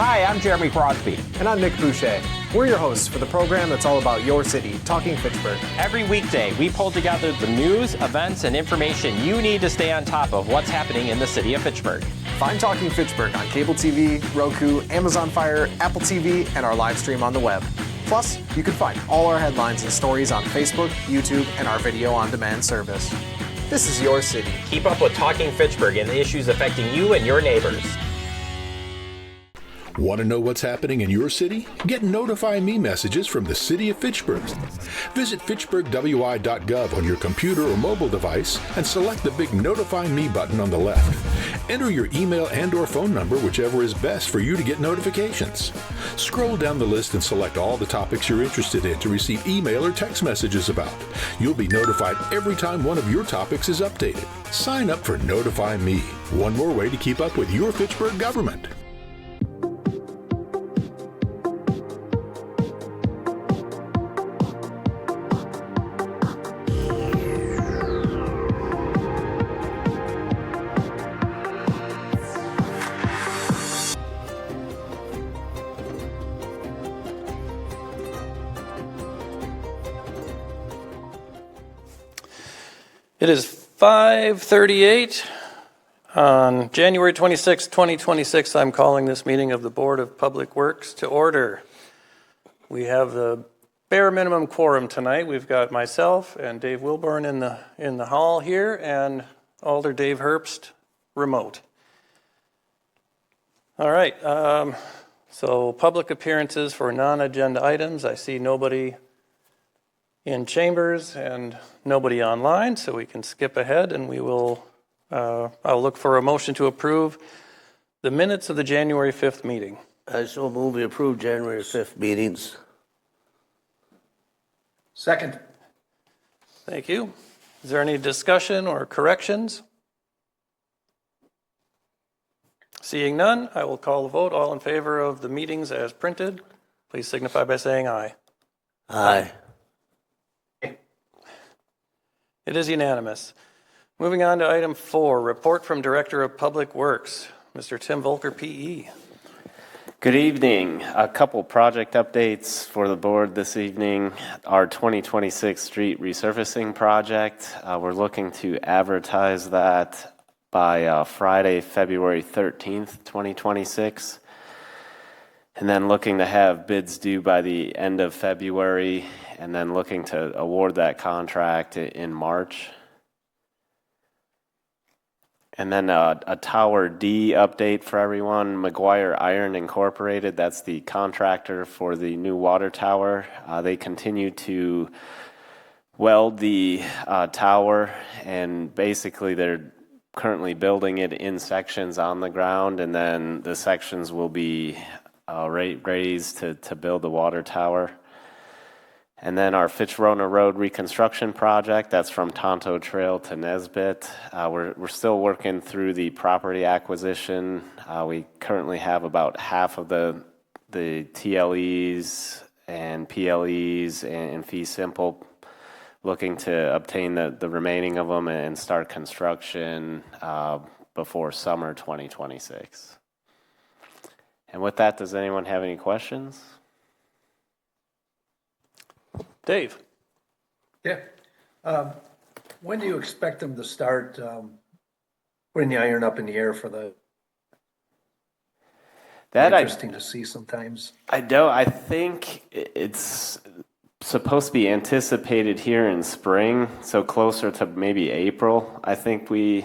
Hi, I'm Jeremy Crosby. And I'm Nick Boucher. We're your hosts for the program that's all about your city, Talking Fitchburg. Every weekday, we pull together the news, events, and information you need to stay on top of what's happening in the city of Fitchburg. Find Talking Fitchburg on cable TV, Roku, Amazon Fire, Apple TV, and our live stream on the web. Plus, you can find all our headlines and stories on Facebook, YouTube, and our video on demand service. This is your city. Keep up with Talking Fitchburg and the issues affecting you and your neighbors. Want to know what's happening in your city? Get Notify Me messages from the City of Fitchburg. Visit fitchburgwi.gov on your computer or mobile device and select the big Notify Me button on the left. Enter your email and/or phone number, whichever is best for you to get notifications. Scroll down the list and select all the topics you're interested in to receive email or text messages about. You'll be notified every time one of your topics is updated. Sign up for Notify Me, one more way to keep up with your Fitchburg government. It is 5:38 on January 26, 2026. I'm calling this meeting of the Board of Public Works to order. We have the bare minimum quorum tonight. We've got myself and Dave Wilburn in the hall here, and Alder Dave Herbst remote. All right. So public appearances for non-agenda items. I see nobody in chambers and nobody online, so we can skip ahead, and we will, I'll look for a motion to approve the minutes of the January 5th meeting. I so move we approve January 5th meetings. Second. Thank you. Is there any discussion or corrections? Seeing none, I will call the vote. All in favor of the meetings as printed, please signify by saying aye. Aye. It is unanimous. Moving on to item 4, report from Director of Public Works, Mr. Tim Volker, PE. Good evening. A couple project updates for the board this evening. Our 2026 street resurfacing project, we're looking to advertise that by Friday, February 13th, 2026. And then looking to have bids due by the end of February, and then looking to award that contract in March. And then a Tower D update for everyone. McGuire Iron Incorporated, that's the contractor for the new water tower. They continue to weld the tower, and basically they're currently building it in sections on the ground, and then the sections will be raised to build the water tower. And then our Fitch-Rona Road reconstruction project, that's from Tonto Trail to Nesbitt. We're still working through the property acquisition. We currently have about half of the TLEs and PLEs and fee simple, looking to obtain the remaining of them and start construction before summer 2026. And with that, does anyone have any questions? Dave. Yeah. When do you expect them to start putting the iron up in the air for the? That interesting to see sometimes. I think it's supposed to be anticipated here in spring, so closer to maybe April. I think we're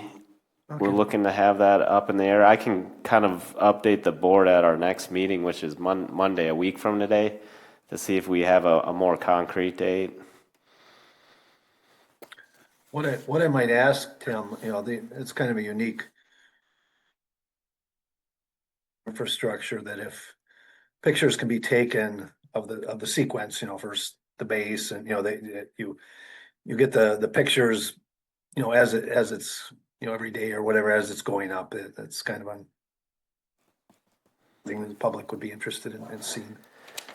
looking to have that up in the air. I can kind of update the board at our next meeting, which is Monday, a week from today, to see if we have a more concrete date. What I might ask, Tim, it's kind of a unique infrastructure that if pictures can be taken of the sequence, first the base, and you get the pictures, as it's every day or whatever as it's going up. That's kind of a thing that the public would be interested in seeing.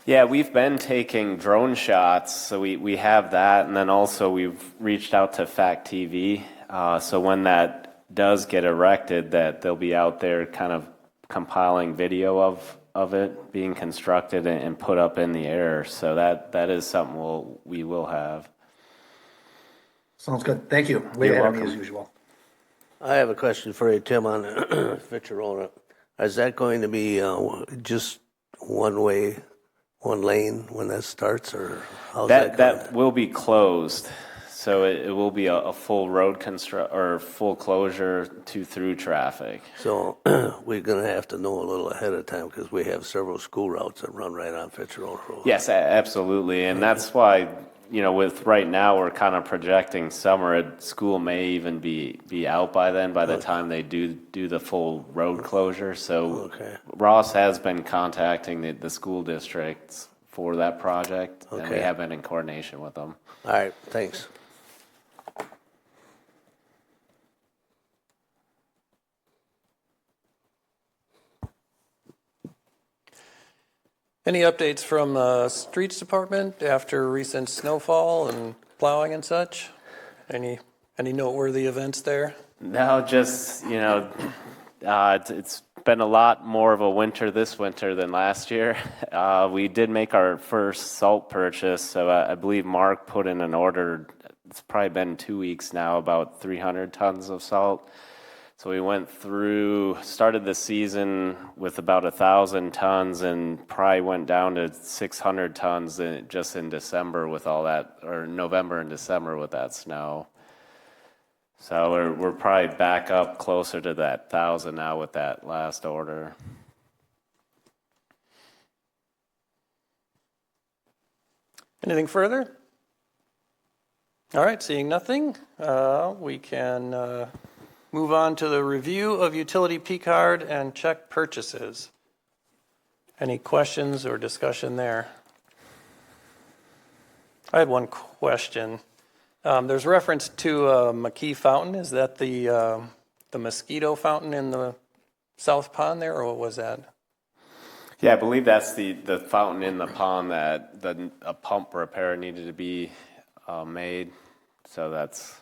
Yeah, we've been taking drone shots, so we have that, and then also we've reached out to FACTv, so when that does get erected, that they'll be out there kind of compiling video of it being constructed and put up in the air. So that is something we will have. Sounds good. Thank you. Way You're ahead of me welcome. as usual. I have a question for you, Tim, on Fitchburg. Is that going to be just one way, one lane when that starts, or how's that going? That will be closed. So it will be a full road or full closure to through traffic. So we're going to have to know a little ahead of time because we have several school routes that run right on Fitchburg Road. Yes, absolutely. And that's why, with right now, we're kind of projecting summer. School may even be out by then, by the time they do the full road closure. So Ross has been contacting the school districts for that project, and we have been in coordination with them. All right, thanks. Any updates from the streets department after recent snowfall and plowing and such? Any noteworthy events there? No, just, it's been a lot more of a winter this winter than last year. We did make our first salt purchase, so I believe Mark put in an order. It's probably been 2 weeks now, about 300 tons of salt. So we started the season with about 1,000 tons and probably went down to 600 tons just in December with all that, or November and December with that snow. So we're probably back up closer to that 1,000 now with that last order. Anything further? All right, seeing nothing, we can move on to the review of utility P-card and check purchases. Any questions or discussion there? I had one question. There's reference to a McKee fountain. Is that the mosquito fountain in the South Pond there, or what was that? Yeah, I believe that's the fountain in the pond that a pump repair needed to be made. So that's...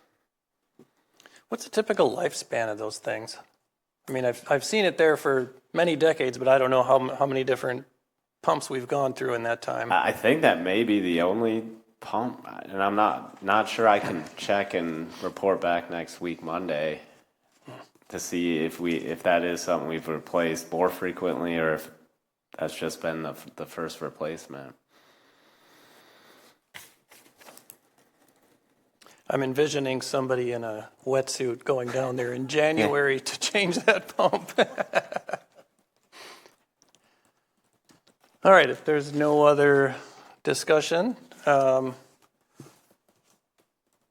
What's the typical lifespan of those things? I mean, I've seen it there for many decades, but I don't know how many different pumps we've gone through in that time. I think that may be the only pump, and I'm not sure. I can check and report back next week, Monday, to see if that is something we've replaced more frequently or if that's just been the first replacement. I'm envisioning somebody in a wetsuit going down there in January to change that pump. All right, if there's no other discussion,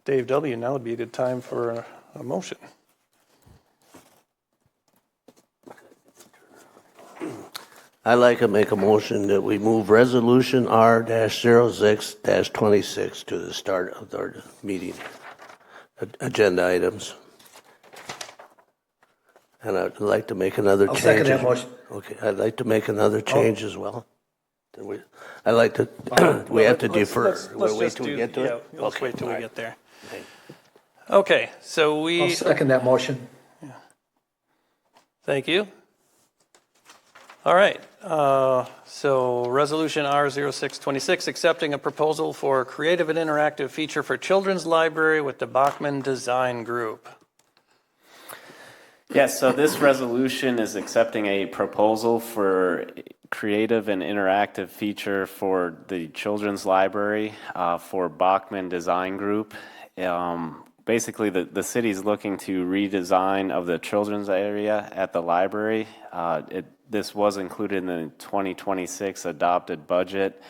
Dave W., now would be a good time for a motion. I'd like to make a motion that we move Resolution R-06-26 to the start of our meeting agenda items. And I'd like to make another change. I'll second that motion. Okay, I'd like to make another change as well. I'd like to, we have to defer. We'll wait till we get to it? Let's wait till we get there. Okay, so I'll second that motion. Thank you. All right, so Resolution R0626, accepting a proposal for creative and interactive feature for children's library with the Bachman Design Group. Yes, so this resolution is accepting a proposal for creative and interactive feature for the children's library for Bachman Design Group. Basically, the city's looking to redesign of the children's area at the library. This was included in the 2026 adopted budget.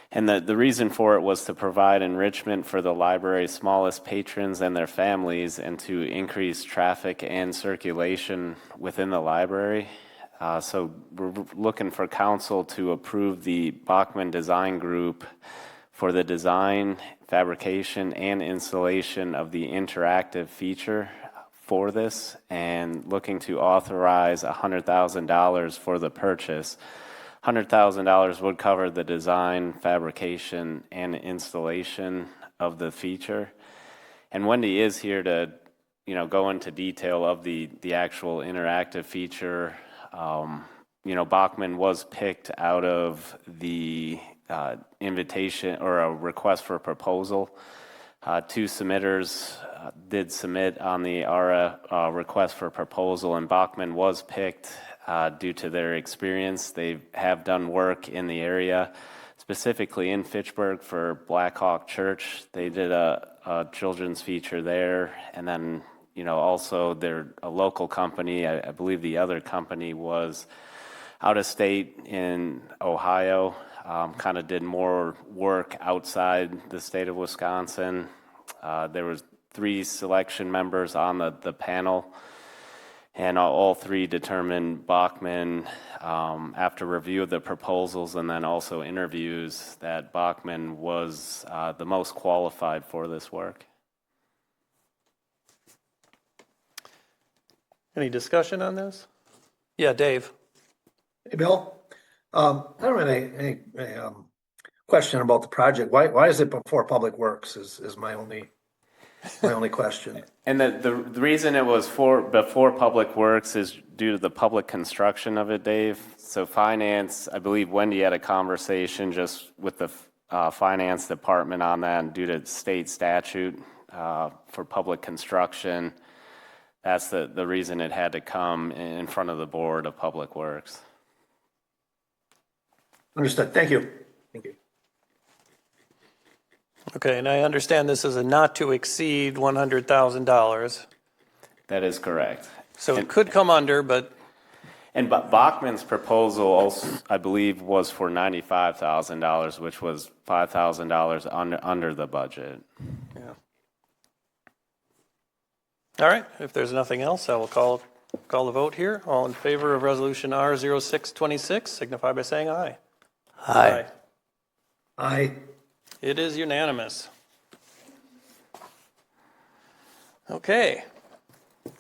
And the reason for it was to provide enrichment for the library's smallest patrons and their families and to increase traffic and circulation within the library. So we're looking for council to approve the Bachman Design Group for the design, fabrication, and installation of the interactive feature for this, and looking to authorize $100,000 for the purchase. $100,000 would cover the design, fabrication, and installation of the feature. And Wendy is here to, go into detail of the actual interactive feature, Bachman was picked out of the invitation or a request for a proposal. Two submitters did submit on the request for proposal, and Bachman was picked due to their experience. They have done work in the area, specifically in Fitchburg for Black Hawk Church. They did a children's feature there, and then also they're a local company. I believe the other company was out of state in Ohio. Kind of did more work outside the state of Wisconsin. There was 3 selection members on the panel, and all 3 determined Bachman, after review of the proposals and then also interviews, that Bachman was the most qualified for this work. Any discussion on this? Yeah, Dave. Hey, Bill. I don't have any question about the project. Why is it before Public Works is my only question. And the reason it was before Public Works is due to the public construction of it, Dave. So finance, I believe Wendy had a conversation just with the finance department on that, and due to state statute for public construction, that's the reason it had to come in front of the Board of Public Works. Understood. Thank you. Thank you. Okay, and I understand this is a not to exceed $100,000. That is correct. So it could come under, but... And Bachman's proposal also, I believe, was for $95,000, which was $5,000 under the budget. Yeah. All right, if there's nothing else, I will call the vote here. All in favor of Resolution R0626, signify by saying aye. Aye. Aye. It is unanimous. Okay,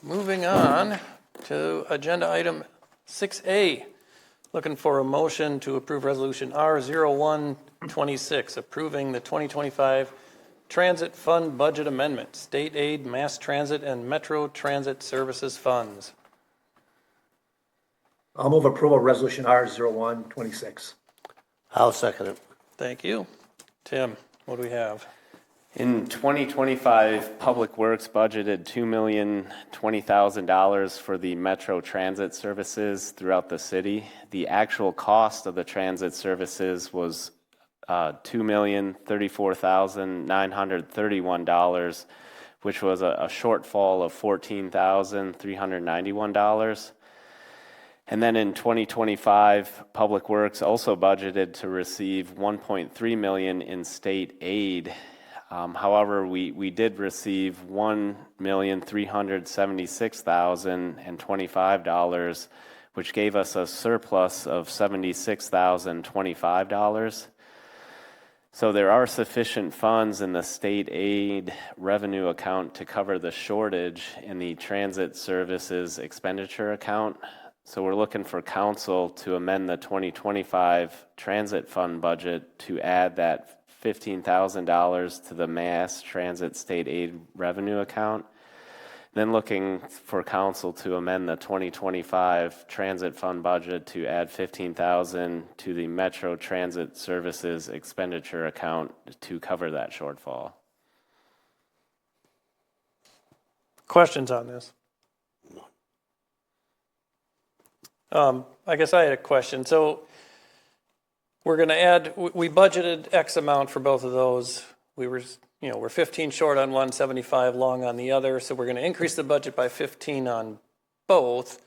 moving on to agenda item 6A. Looking for a motion to approve Resolution R0126, approving the 2025 Transit Fund Budget Amendment, State Aid, Mass Transit, and Metro Transit Services Funds. I'll move approval of Resolution R0126. I'll second it. Thank you. Tim, what do we have? In 2025, Public Works budgeted $2,020,000 for the Metro Transit services throughout the city. The actual cost of the transit services was $2,034,931, which was a shortfall of $14,391. And then in 2025, Public Works also budgeted to receive $1.3 million in state aid. However, we did receive $1,376,025, which gave us a surplus of $76,025. So there are sufficient funds in the state aid revenue account to cover the shortage in the transit services expenditure account. So we're looking for council to amend the 2025 transit fund budget to add that $15,000 to the Mass Transit State Aid revenue account. Then looking for council to amend the 2025 transit fund budget to add $15,000 to the Metro Transit Services expenditure account to cover that shortfall. Questions on this? I guess I had a question. So we're going to add, we budgeted X amount for both of those. We're 15 short on one, 75 long on the other. So we're going to increase the budget by 15 on both.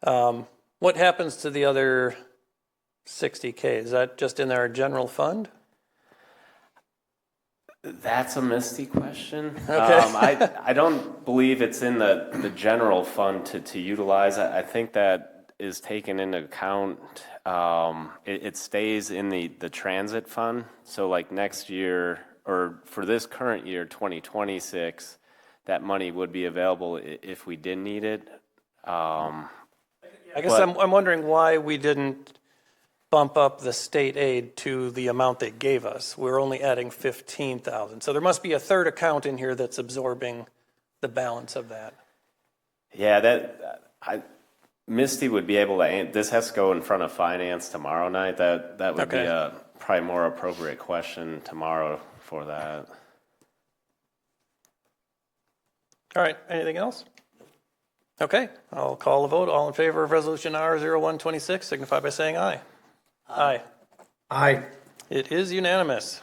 What happens to the other 60K? Is that just in our general fund? That's a Misty question. Okay. I don't believe it's in the general fund to utilize. I think that is taken into account. It stays in the transit fund. So like next year, or for this current year, 2026, that money would be available if we did need it. I guess I'm wondering why we didn't bump up the state aid to the amount they gave us. We're only adding 15,000. So there must be a third account in here that's absorbing the balance of that. Yeah, Misty would be able to, this has to go in front of finance tomorrow night. That would be Okay. a probably more appropriate question tomorrow for that. All right, anything else? Okay, I'll call the vote. All in favor of Resolution R0126 signify by saying aye. Aye. Aye. It is unanimous.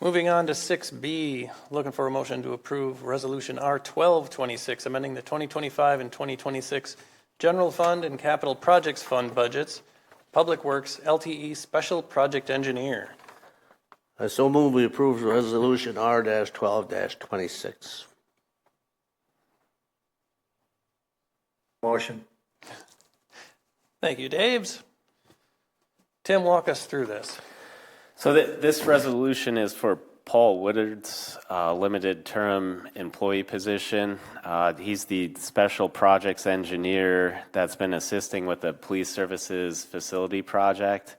Moving on to 6B, looking for a motion to approve Resolution R1226, amending the 2025 and 2026 General Fund and Capital Projects Fund budgets, Public Works LTE Special Project Engineer. I so move we approve resolution R-12-26. Motion. Thank you, Daves. Tim, walk us through this. So this resolution is for Paul Woodard's limited term employee position. He's the special projects engineer that's been assisting with the police services facility project.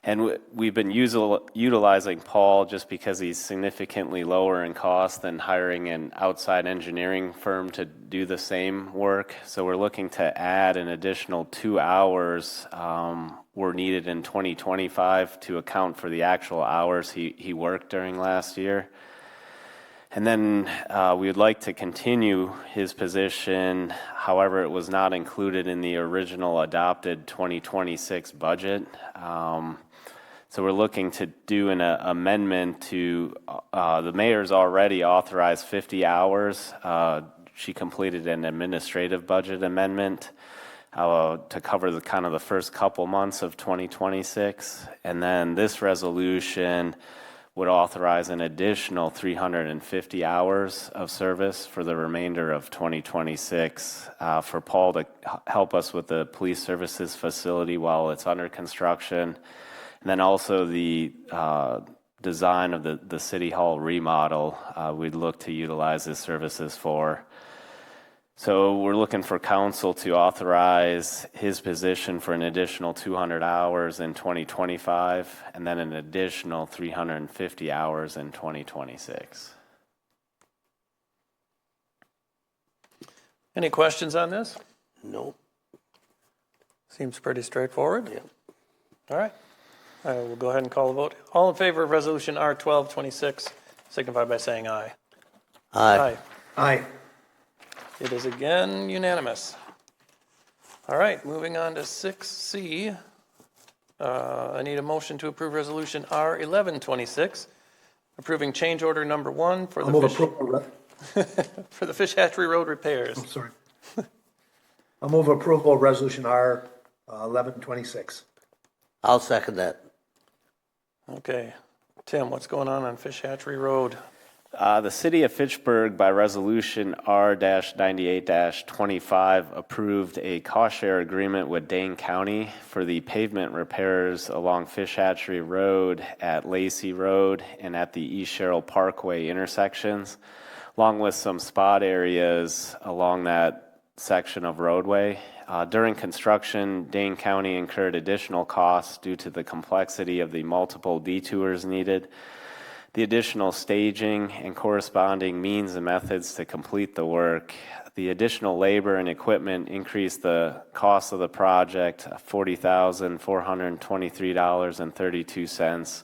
And we've been utilizing Paul just because he's significantly lower in cost than hiring an outside engineering firm to do the same work. So we're looking to add an additional 2 hours were needed in 2025 to account for the actual hours he worked during last year. And then we would like to continue his position. However, it was not included in the original adopted 2026 budget. So we're looking to do an amendment to, the mayor's already authorized 50 hours. She completed an administrative budget amendment to cover the kind of the first couple months of 2026. And then this resolution would authorize an additional 350 hours of service for the remainder of 2026 for Paul to help us with the police services facility while it's under construction. And then also the design of the City Hall remodel, we'd look to utilize his services for. So we're looking for council to authorize his position for an additional 200 hours in 2025, and then an additional 350 hours in 2026. Any questions on this? No. Seems pretty straightforward. Yeah. All right. I will go ahead and call the vote. All in favor of Resolution R1226 signify by saying aye. Aye. Aye. It is again unanimous. All right, moving on to 6C. I need a motion to approve Resolution R1126, approving change order number 1 for I'll move the approval. for the Fish Hatchery Road repairs. I'm sorry. I'll move approval of resolution R 1126. I'll second that. Okay. Tim, what's going on Fish Hatchery Road? The city of Fitchburg, by resolution R-98-25, approved a cost share agreement with Dane County for the pavement repairs along Fish Hatchery Road, at Lacey Road, and at the East Sherrill Parkway intersections, along with some spot areas along that section of roadway. During construction, Dane County incurred additional costs due to the complexity of the multiple detours needed, the additional staging and corresponding means and methods to complete the work. The additional labor and equipment increased the cost of the project $40,423.32,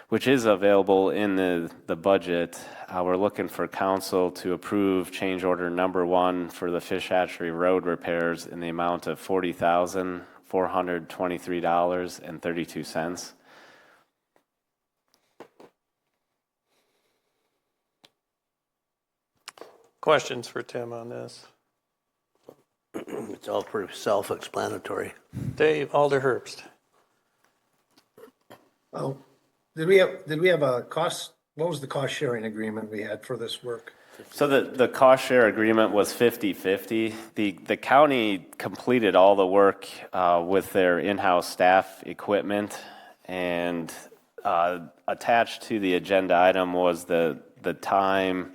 which is available in the budget. We're looking for council to approve change order number 1 for the Fish Hatchery Road repairs in the amount of $40,423.32. Questions for Tim on this? It's all pretty self-explanatory. Dave Alderherbst. Oh, did we have a cost? What was the cost sharing agreement we had for this work? So the cost share agreement was 50-50. The county completed all the work with their in-house staff equipment, and attached to the agenda item was the time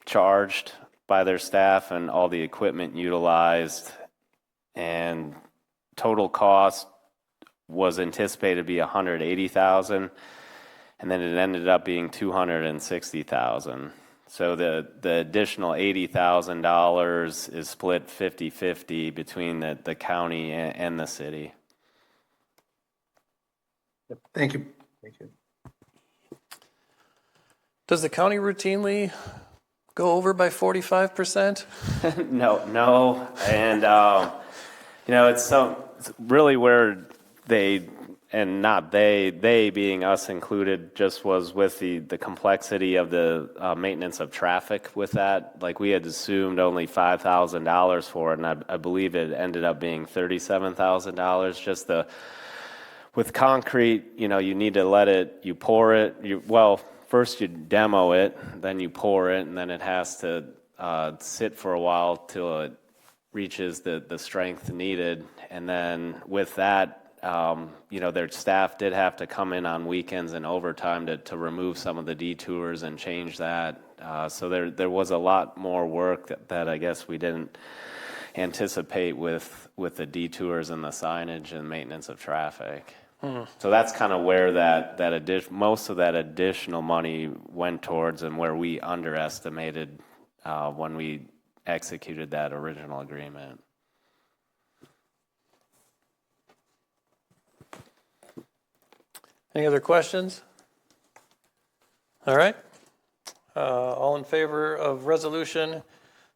charged by their staff and all the equipment utilized, and total cost was anticipated to be $180,000, and then it ended up being $260,000. So the additional $80,000 is split 50-50 between the county and the city. Thank you. Thank you. Does the county routinely go over by 45%? No, and it's really where they, and not they being us included, just was with the complexity of the maintenance of traffic with that. Like, we had assumed only $5,000 for it, and I believe it ended up being $37,000. Just with concrete, you need to you pour it, first you demo it, then you pour it, and then it has to sit for a while till it reaches the strength needed. And then with that, their staff did have to come in on weekends and overtime to remove some of the detours and change that. So there was a lot more work that I guess we didn't anticipate with the detours and the signage and maintenance of traffic. So that's kind of where most of that additional money went towards, and where we underestimated when we executed that original agreement. Any other questions? All right. All in favor of resolution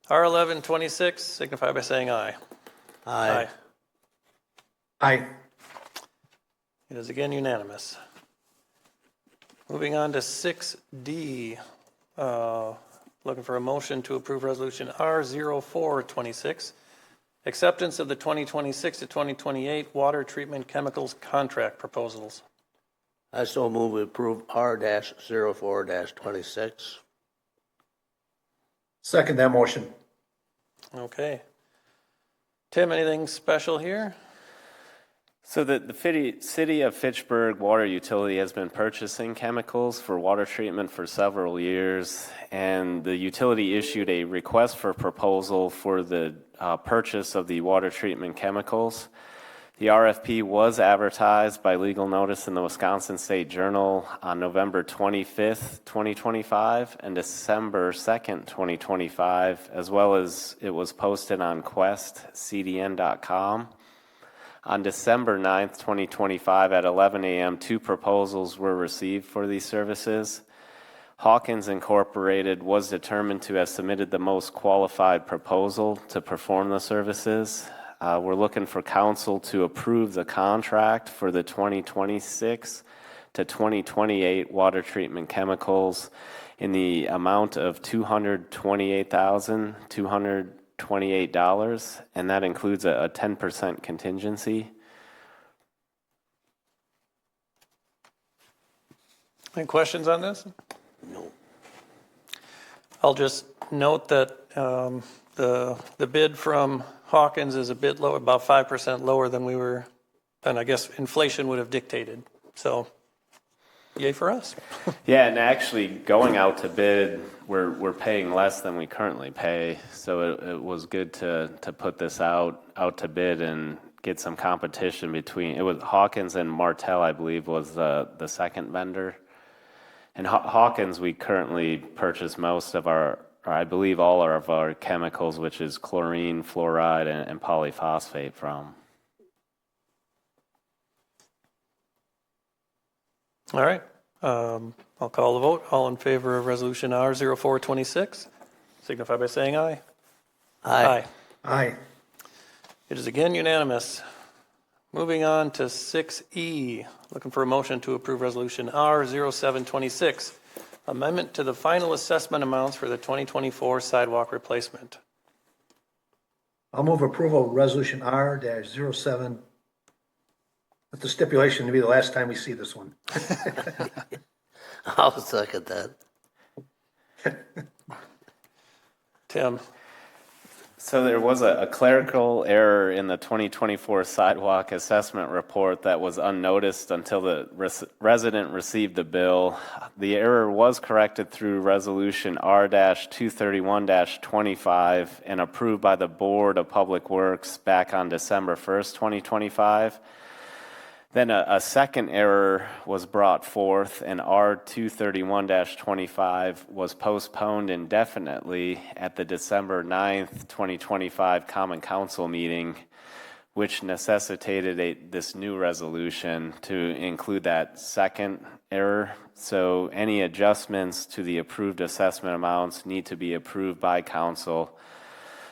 R1126, signify by saying aye. Aye. Aye. It is again unanimous. Moving on to 6D, looking for a motion to approve resolution R0426, acceptance of the 2026 to 2028 water treatment chemicals contract proposals. I so move we approve R-04-26. Second that motion. Okay. Tim, anything special here? So the city of Fitchburg Water Utility has been purchasing chemicals for water treatment for several years, and the utility issued a request for proposal for the purchase of the water treatment chemicals. The RFP was advertised by legal notice in the Wisconsin State Journal on November 25th, 2025, and December 2nd, 2025, as well as it was posted on questcdn.com. On December 9th, 2025 at 11 a.m., 2 proposals were received for these services. Hawkins Incorporated was determined to have submitted the most qualified proposal to perform the services. We're looking for council to approve the contract for the 2026 to 2028 water treatment chemicals in the amount of $228,228, and that includes a 10% contingency. Any questions on this? No. I'll just note that the bid from Hawkins is a bit low, about 5% lower than I guess inflation would have dictated. So, yay for us. Yeah, and actually going out to bid, we're paying less than we currently pay. So it was good to put this out to bid and get some competition between. It was Hawkins and Martel, I believe, was the second vendor. And Hawkins, we currently purchase most of or I believe all of our chemicals, which is chlorine, fluoride, and polyphosphate from. All right. I'll call the vote. All in favor of resolution R0426, signify by saying aye. Aye. Aye. It is again unanimous. Moving on to 6E, looking for a motion to approve resolution R0726, amendment to the final assessment amounts for the 2024 sidewalk replacement. I'll move approval of resolution R-07 with the stipulation to be the last time we see this one. I'll second that. So Tim. there was a clerical error in the 2024 sidewalk assessment report that was unnoticed until the resident received the bill. The error was corrected through resolution R-231-25 and approved by the Board of Public Works back on December 1st, 2025. Then a second error was brought forth, and R231-25 was postponed indefinitely at the December 9th, 2025 Common Council meeting, which necessitated this new resolution to include that second error. So any adjustments to the approved assessment amounts need to be approved by council.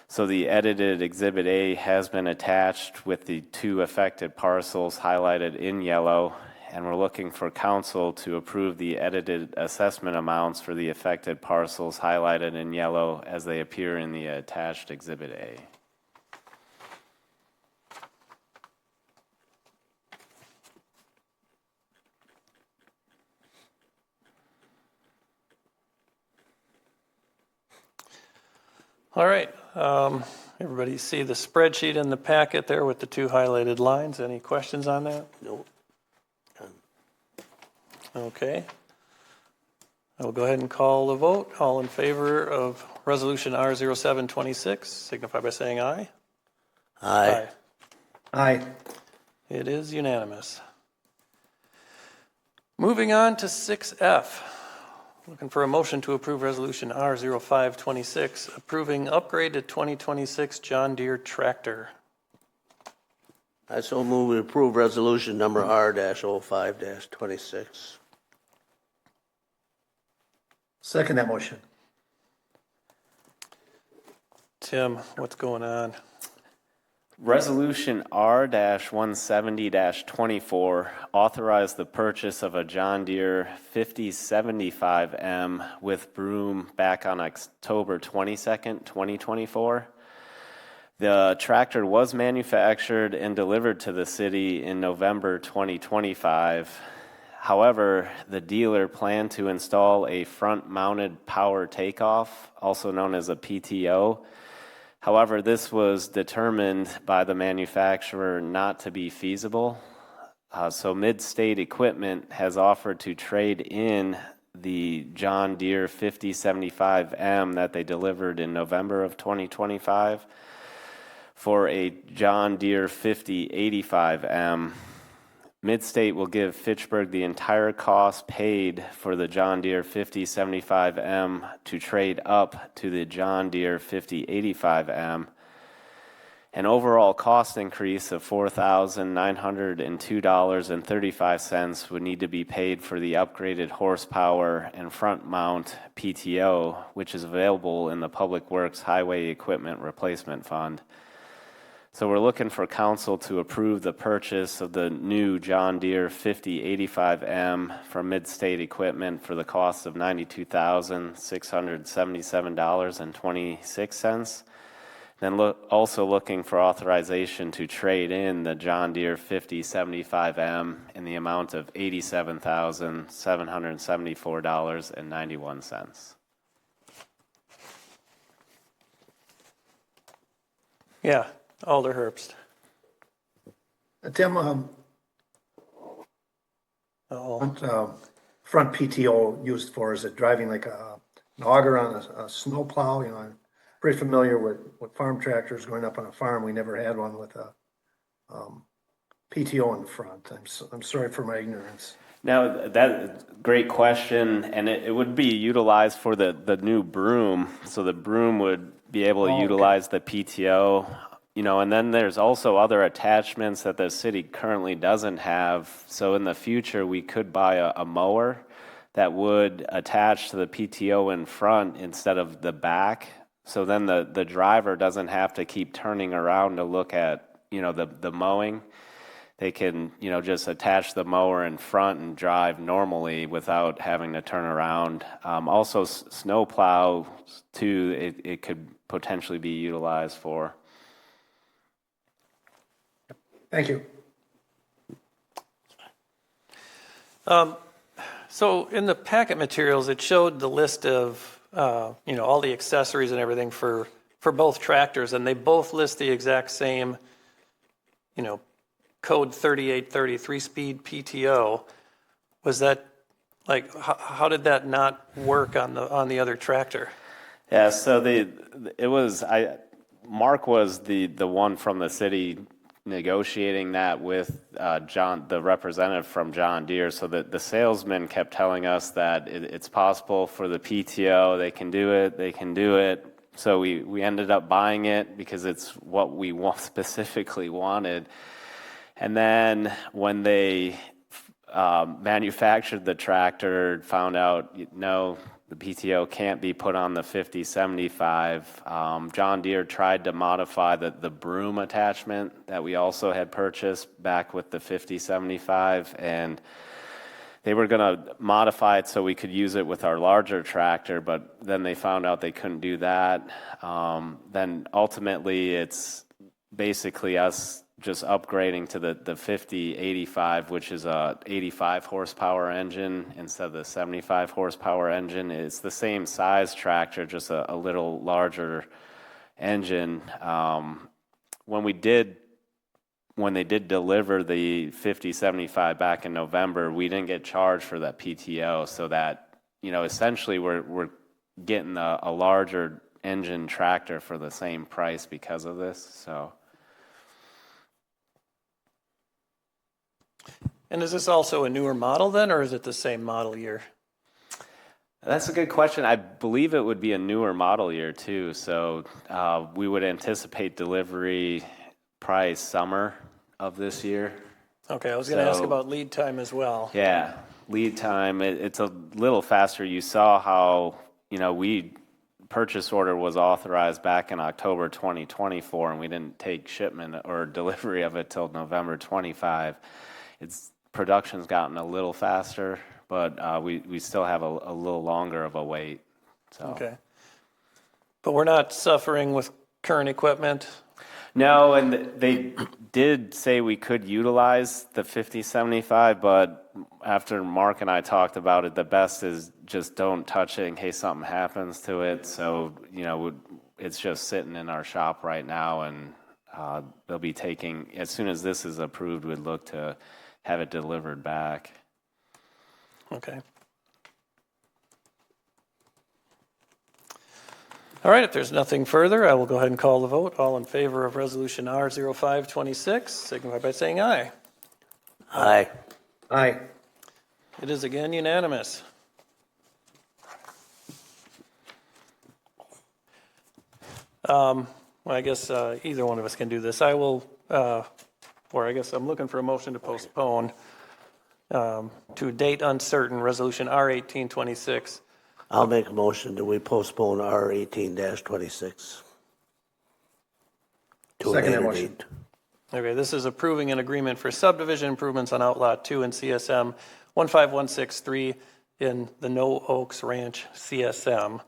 So the edited Exhibit A has been attached with the 2 affected parcels highlighted in yellow, and we're looking for council to approve the edited assessment amounts for the affected parcels highlighted in yellow as they appear in the attached Exhibit A. All right. Everybody see the spreadsheet in the packet there with the 2 highlighted lines. Any questions on that? No. Okay. I will go ahead and call the vote. All in favor of Resolution R0726, signify by saying aye. Aye. Aye. It is unanimous. Moving on to 6F. Looking for a motion to approve Resolution R0526, approving upgrade to 2026 John Deere tractor. I so move we approve resolution number R-05-26. Second that motion. Tim, what's going on? Resolution R-170-24 authorized the purchase of a John Deere 5075M with broom back on October 22nd, 2024. The tractor was manufactured and delivered to the city in November 2025. However, the dealer planned to install a front-mounted power takeoff, also known as a PTO. However, this was determined by the manufacturer not to be feasible. So Mid-State Equipment has offered to trade in the John Deere 5075M that they delivered in November of 2025 for a John Deere 5085M. Mid-State will give Fitchburg the entire cost paid for the John Deere 5075M to trade up to the John Deere 5085M. An overall cost increase of $4,902.35 would need to be paid for the upgraded horsepower and front mount PTO, which is available in the Public Works Highway Equipment Replacement Fund. So we're looking for council to approve the purchase of the new John Deere 5085M from Mid-State Equipment for the cost of $92,677.26. Then also looking for authorization to trade in the John Deere 5075M in the amount of $87,774.91. Yeah. Alder Herbst. Tim, front PTO used for, is it driving like an auger on a snow plow? You know, I'm pretty familiar with farm tractors growing up on a farm. We never had one with a PTO in the front. I'm sorry for my ignorance. Now, that great question, and it would be utilized for the new broom. So the broom would be able to utilize the PTO. You know, and then there's also other attachments that the city currently doesn't have. So in the future, we could buy a mower that would attach to the PTO in front instead of the back. So then the driver doesn't have to keep turning around to look at, you know, the mowing. They can, you know, just attach the mower in front and drive normally without having to turn around. Also, snow plow, too, it could potentially be utilized for. Thank you. So in the packet materials, it showed the list of, you know, all the accessories and everything for both tractors, and they both list the exact same, you know, code 3833 speed PTO. Was that, like, how did that not work on the other tractor? Yeah, so Mark was the one from the city negotiating that with the representative from John Deere. So that the salesman kept telling us that it's possible for the PTO, they can do it. So we ended up buying it because it's what we specifically wanted. And then when they manufactured the tractor, found out, no, the PTO can't be put on the 5075. John Deere tried to modify the broom attachment that we also had purchased back with the 5075, and they were going to modify it so we could use it with our larger tractor, but then they found out they couldn't do that. Then ultimately it's basically us just upgrading to the 5085, which is a 85 horsepower engine instead of the 75 horsepower engine. It's the same size tractor, just a little larger engine. When they did deliver the 5075 back in November, we didn't get charged for that PTO, so that, essentially we're getting a larger engine tractor for the same price because of this. So. And is this also a newer model then, or is it the same model year? That's a good question. I believe it would be a newer model year too. So we would anticipate delivery probably summer of this year. Okay, I was going to ask about lead time as well. Yeah, lead time, it's a little faster. You saw how, purchase order was authorized back in October 2024, and we didn't take shipment or delivery of it till November 25. Production's gotten a little faster, but we still have a little longer of a wait. So. Okay. But we're not suffering with current equipment? No, and they did say we could utilize the 5075, but after Mark and I talked about it, the best is just don't touch it in case something happens to it. So, it's just sitting in our shop right now, and they'll be taking, as soon as this is approved, we'd look to have it delivered back. Okay. All right, if there's nothing further, I will go ahead and call the vote. All in favor of Resolution R0526, signify by saying aye. Aye. Aye. It is again unanimous. Well, I guess either one of us can do this. I will, or I guess I'm looking for a motion to postpone to a date uncertain, Resolution R1826. I'll make a motion that we postpone R18-26 to a Second later motion. date. Okay, this is approving an agreement for subdivision improvements on Outlot 2 in CSM 15163 in the No Oaks Ranch CSM.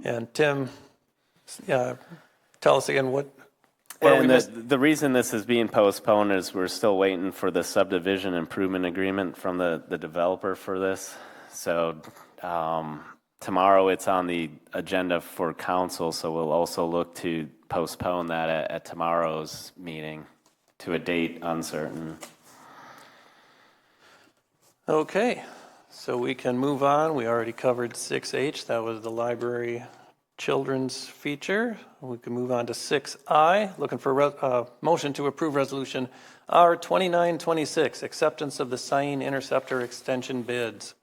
And Tim, tell us again what And the reason this is being postponed is we're still waiting for the subdivision improvement agreement from the developer for this. So tomorrow it's on the agenda for council, so we'll also look to postpone that at tomorrow's meeting to a date uncertain. Okay, so we can move on. We already covered 6H. That was the library children's feature. We can move on to 6I. Looking for a motion to approve Resolution R2926, acceptance of the Sain Interceptor extension bids.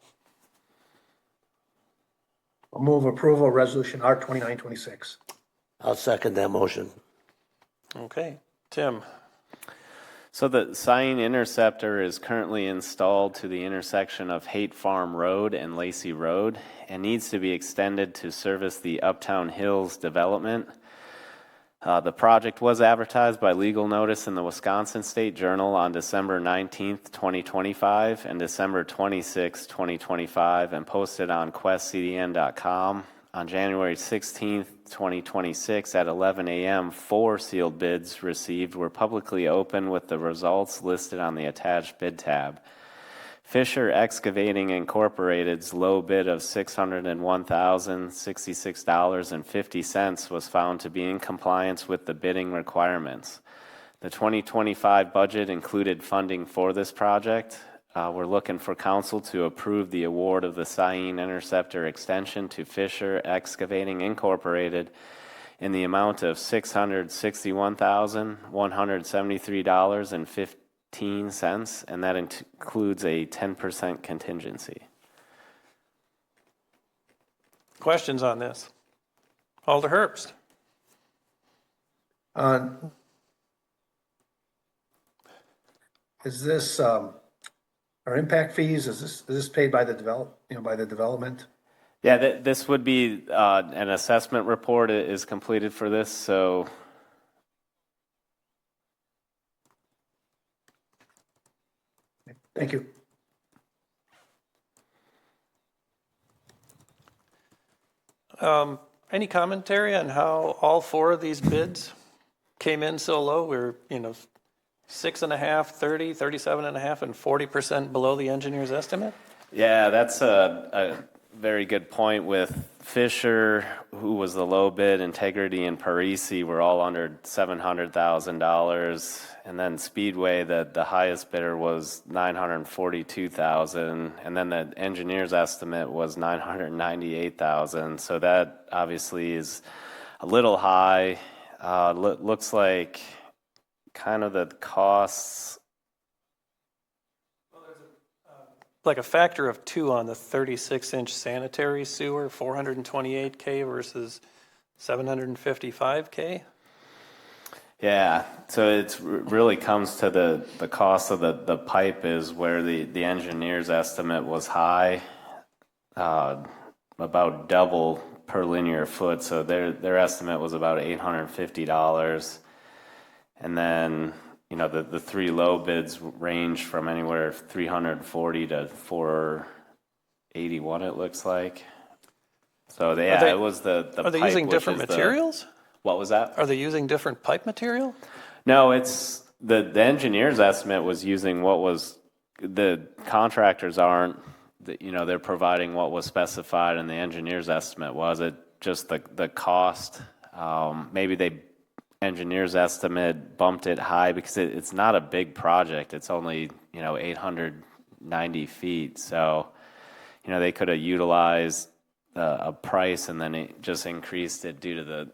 I'll move approval of Resolution R2926. I'll second that motion. Okay, Tim. So the Sain Interceptor is currently installed to the intersection of Haight Farm Road and Lacey Road and needs to be extended to service the Uptown Hills development. The project was advertised by legal notice in the Wisconsin State Journal on December 19th, 2025 and December 26th, 2025 and posted on questcdn.com. On January 16th, 2026 at 11 a.m., 4 sealed bids received were publicly open with the results listed on the attached bid tab. Fisher Excavating Incorporated's low bid of $601,066.50 was found to be in compliance with the bidding requirements. The 2025 budget included funding for this project. We're looking for council to approve the award of the Sain Interceptor extension to Fisher Excavating Incorporated in the amount of $661,173.15, and that includes a 10% contingency. Questions on this? Alder Herbst. Is this, our impact fees, is this paid by the by the development? Yeah, this would be an assessment report is completed for this, so. Thank you. Any commentary on how all four of these bids came in so low? We're, 6.5, 30, 37.5, and 40% below the engineer's estimate? Yeah, that's a very good point. With Fisher, who was the low bid, Integrity and Parisi were all under $700,000. And then Speedway, the highest bidder was $942,000. And then the engineer's estimate was $998,000. So that obviously is a little high. Looks like kind of the costs. Like a factor of 2 on the 36-inch sanitary sewer, $428K versus $755K. Yeah, so it really comes to the cost of the pipe is where the engineer's estimate was high, about double per linear foot. So their estimate was about $850, and then the three low bids range from anywhere $340 to $481. It looks like. So it was the. Are they pipe, using different materials? What was that? Are they using different pipe material? No, it's the engineer's estimate was using what was, the contractors aren't, they're providing what was specified, and the engineer's estimate was it just the cost. Maybe the engineer's estimate bumped it high because it's not a big project. It's only 890 feet, so they could have utilized a price and then it just increased it due to the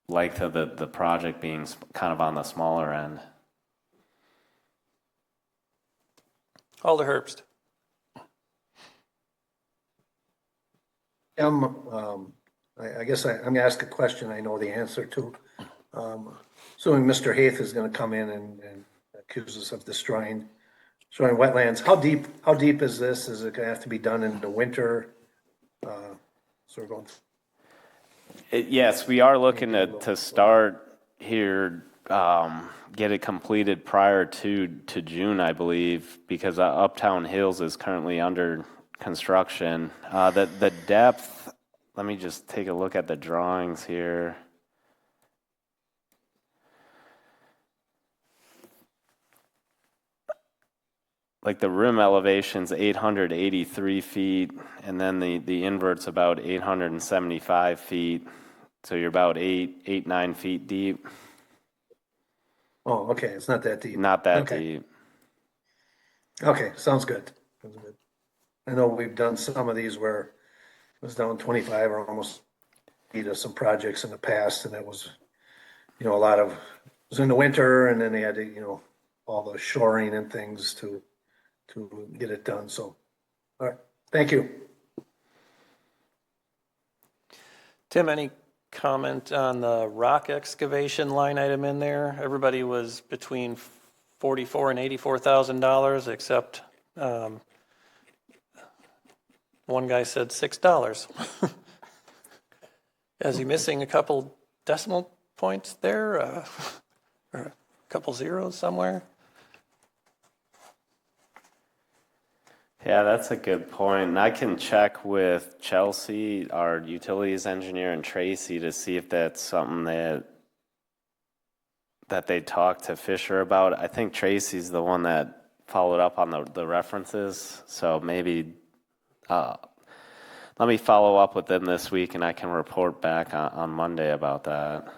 length of the project being kind of on the smaller end. Alder Herbst. I guess I'm going to ask a question I know the answer to. Assuming Mr. Haith is going to come in and accuse us of destroying wetlands, how deep is this? Is it going to have to be done in the winter? Yes, we are looking to start here, get it completed prior to June, I believe, because Uptown Hills is currently under construction. The depth, let me just take a look at the drawings here. Like the rim elevation's 883 feet, and then the invert's about 875 feet. So you're about 9 feet deep. Oh, okay. It's not that deep. Not that deep. Okay, sounds good. I know we've done some of these where it was down 25 or almost feet of some projects in the past, and that was, a lot of, it was in the winter, and then they had to, all the shoring and things to get it done. So, all right. Thank you. Tim, any comment on the rock excavation line item in there? Everybody was between $44,000 and $84,000, except one guy said $6. Is he missing a couple decimal points there, or a couple zeros somewhere? Yeah, that's a good point. And I can check with Chelsea, our utilities engineer, and Tracy to see if that's something that they talked to Fisher about. I think Tracy's the one that followed up on the references. So maybe let me follow up with them this week, and I can report back on Monday about that.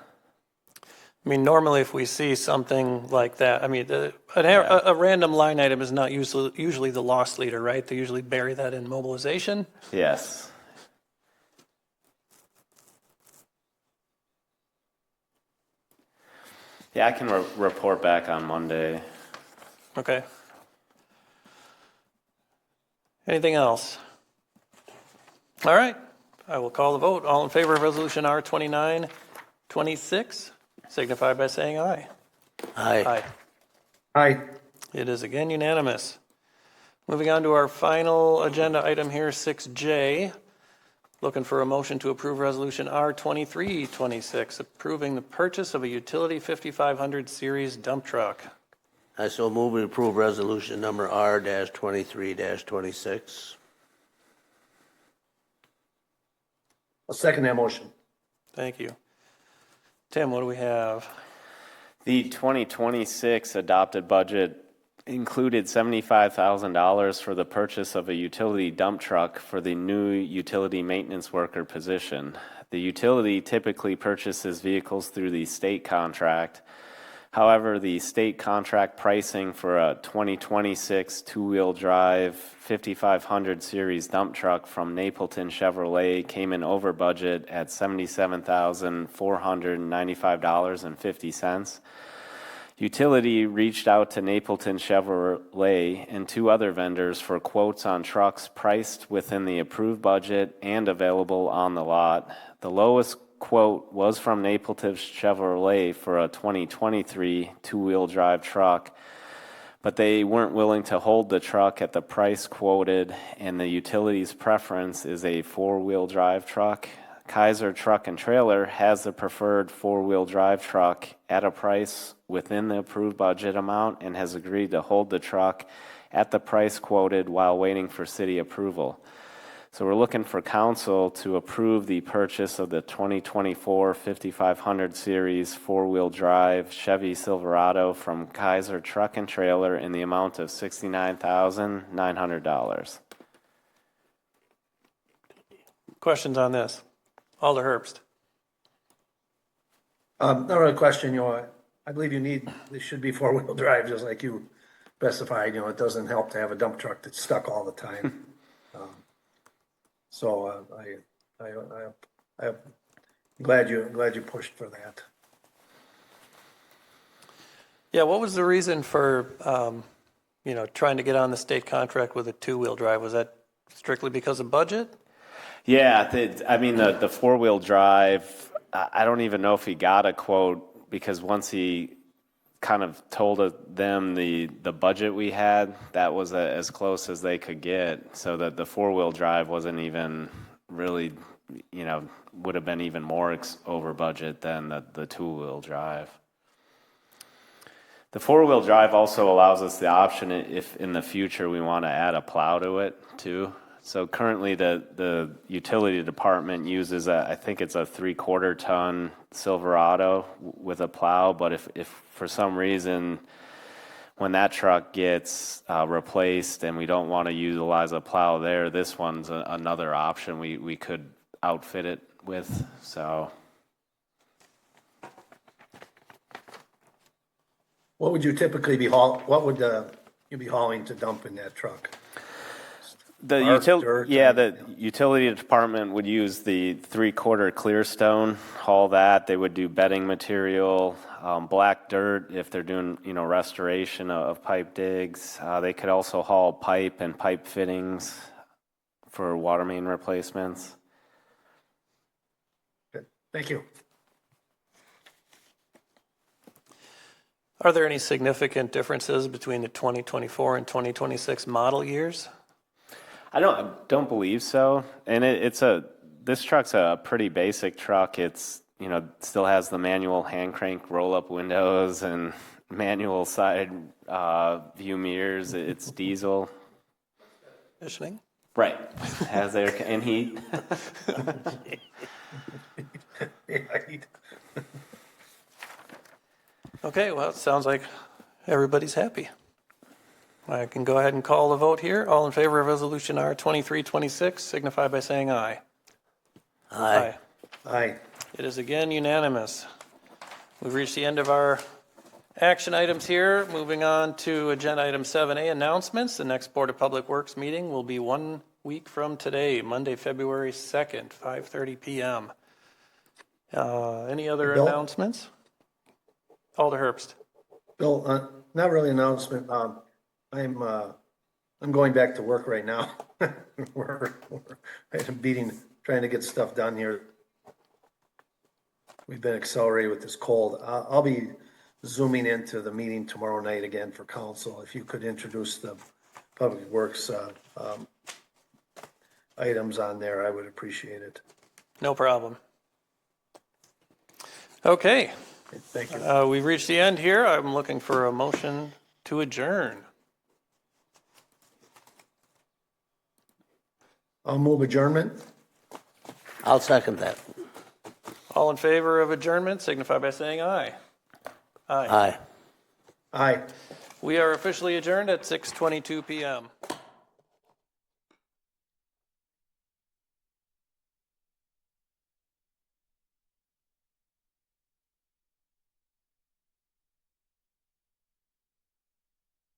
I mean, normally if we see something like that, I mean, a random line item is not usually the loss leader, right? They usually bury that in mobilization. Yes. Yeah, I can report back on Monday. Okay. Anything else? All right, I will call the vote. All in favor of Resolution R2926, signify by saying aye. Aye. Aye. It is again unanimous. Moving on to our final agenda item here, 6J. Looking for a motion to approve Resolution R2326, approving the purchase of a utility 5500 series dump truck. I so move we approve resolution number R-23-26. I'll second that motion. Thank you. Tim, what do we have? The 2026 adopted budget included $75,000 for the purchase of a utility dump truck for the new utility maintenance worker position. The utility typically purchases vehicles through the state contract. However, the state contract pricing for a 2026 two-wheel drive 5500 series dump truck from Napleton Chevrolet came in over budget at $77,495.50. Utility reached out to Napleton Chevrolet and two other vendors for quotes on trucks priced within the approved budget and available on the lot. The lowest quote was from Napleton Chevrolet for a 2023 two-wheel drive truck, but they weren't willing to hold the truck at the price quoted, and the utility's preference is a four-wheel drive truck. Kaiser Truck and Trailer has the preferred four-wheel drive truck at a price within the approved budget amount and has agreed to hold the truck at the price quoted while waiting for city approval. So we're looking for council to approve the purchase of the 2024 5500 series four-wheel drive Chevy Silverado from Kaiser Truck and Trailer in the amount of $69,900. Questions on this? Alder Herbst. Not really a question, I believe this should be four-wheel drive, just like you specified, it doesn't help to have a dump truck that's stuck all the time. So I'm glad you pushed for that. Yeah, what was the reason for, trying to get on the state contract with a two-wheel drive? Was that strictly because of budget? Yeah, the four-wheel drive, I don't even know if he got a quote because once he kind of told them the budget we had, that was as close as they could get. So that the four-wheel drive wasn't even really, would have been even more over budget than the two-wheel drive. The four-wheel drive also allows us the option if in the future we want to add a plow to it too. So currently the utility department uses I think it's a 3/4 ton Silverado with a plow, but if for some reason when that truck gets replaced and we don't want to utilize a plow there, this one's another option we could outfit it with. So What would you typically be you be hauling to dump in that truck? the utility department would use the 3/4 Clearstone, haul that. They would do bedding material, black dirt if they're doing restoration of pipe digs. They could also haul pipe and pipe fittings for water main replacements. Good. Thank you. Are there any significant differences between the 2024 and 2026 model years? I don't believe so. And this truck's a pretty basic truck. It's still has the manual hand crank roll up windows and manual side view mirrors. It's diesel. Conditioning? Right. Has air and heat. Right. Okay, well, it sounds like everybody's happy. I can go ahead and call the vote here. All in favor of Resolution R2326, signify by saying aye. Aye. Aye. It is again unanimous. We've reached the end of our action items here. Moving on to agenda item 7A, announcements. The next Board of Public Works meeting will be 1 week from today, Monday, February 2nd, 5:30 p.m. Any other Bill? announcements? Alder Herbst. Bill, not really an announcement. I'm going back to work right now. We're trying to get stuff done here. We've been accelerated with this cold. I'll be zooming into the meeting tomorrow night again for council. If you could introduce the Public Works items on there, I would appreciate it. No problem. Okay. Thank you. We've reached the end here. I'm looking for a motion to adjourn. I'll move adjournment. I'll second that. All in favor of adjournment signify by saying aye. Aye. Aye. We are officially adjourned at 6:22 p.m.